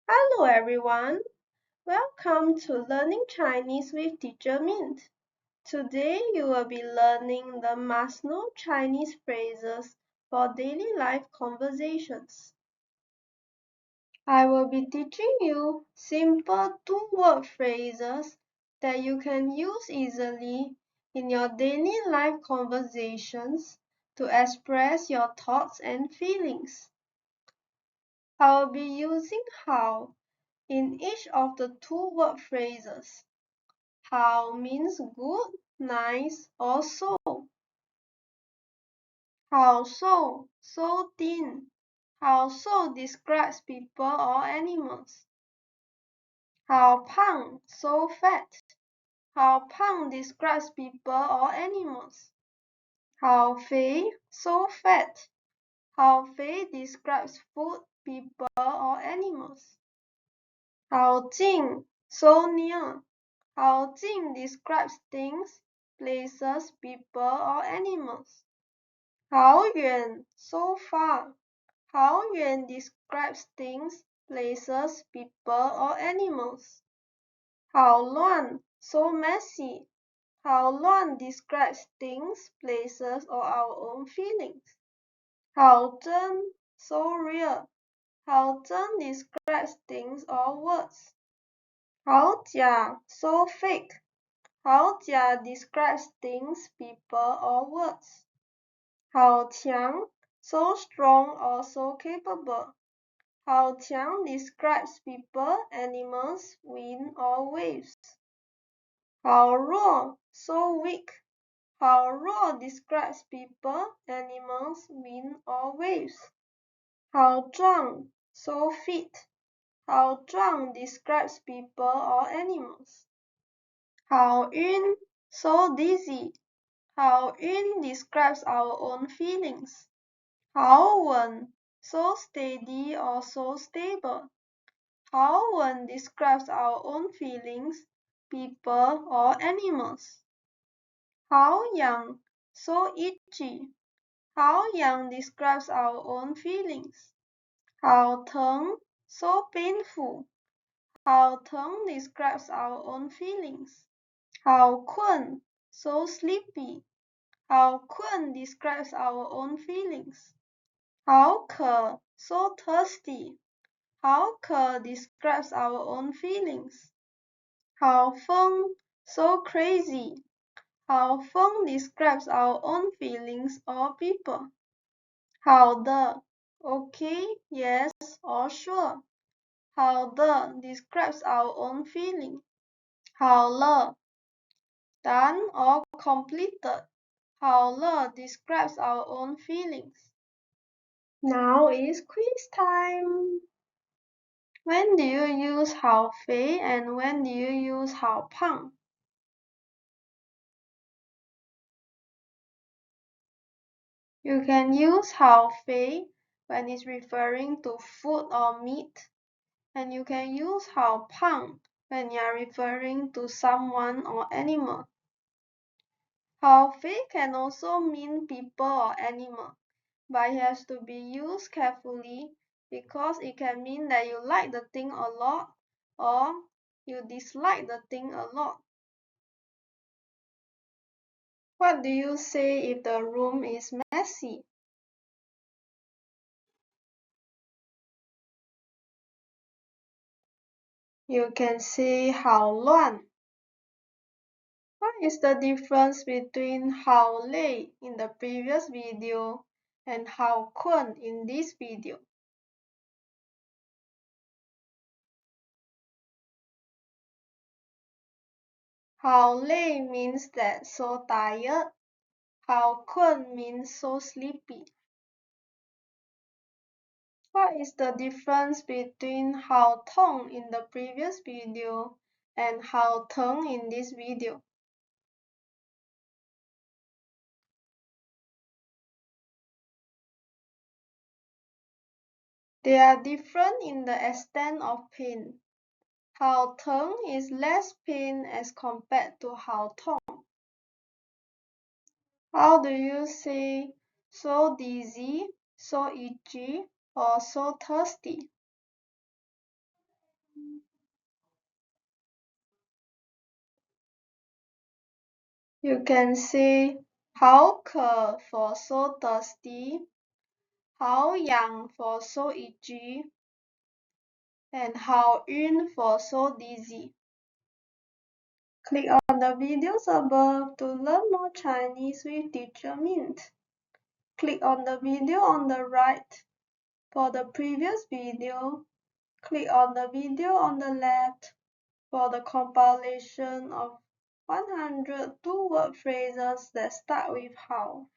Hello everyone, welcome to Learning Chinese with Teacher Mint. Today you will be learning the must-know Chinese phrases for daily life conversations. I will be teaching you simple two-word phrases that you can use easily in your daily life conversations to express your thoughts and feelings. I will be using how in each of the two-word phrases. How means good, nice, or so. How so thin. How so describes people or animals. How pang, so fat. How pang describes people or animals. How fei, so fat. How fei describes food, people, or animals. How jing, so near. How jing describes things, places, people, or animals. How yuan, so far. How yuan describes things, places, people, or animals. How luan, so messy. How luan describes things, places, or our own feelings. How zhen, so real. How zhen describes things or words. How jia, so fake. How jia describes things, people, or words. How qiang, so strong or so capable. How qiang describes people, animals, wind, or waves. How ruo, so weak. How ruo describes people, animals, wind, or waves. How zhuang, so fit. How zhuang describes people or animals. How yun, so dizzy. How yun describes our own feelings. How wen, so steady or so stable. How wen describes our own feelings, people, or animals. How yang, so itchy. How yang describes our own feelings. How teng, so painful. How teng describes our own feelings. How kun, so sleepy. How kun describes our own feelings. How ke, so thirsty. How ke describes our own feelings. How feng, so crazy. How feng describes our own feelings or people. How de, okay, yes, or sure. How de describes our own feeling. How le, done or completed. How le describes our own feelings. Now is quiz time. When do you use 好肥 and when do you use 好胖? You can use 好肥 when it's referring to food or meat, and you can use 好胖 when you are referring to someone or animal. 好肥 can also mean people or animal, but it has to be used carefully because it can mean that you like the thing a lot or you dislike the thing a lot. What do you say if the room is messy? You can say 好乱. What is the difference between 好累 in the previous video and 好困 in this video? 好累 means that so tired. 好困 means so sleepy. What is the difference between 好痛 in the previous video and 好疼 in this video? they are different in the extent of pain. 好疼 is less pain as compared to 好痛. How do you say so dizzy, so itchy, or so thirsty? You can say 好渴 for so thirsty, 好痒 for so itchy, and 好晕 for so dizzy. Click on the videos above to learn more Chinese with Teacher Mint. Click on the video on the right for the previous video. Click on the video on the left for the compilation of 100 two-word phrases that start with how.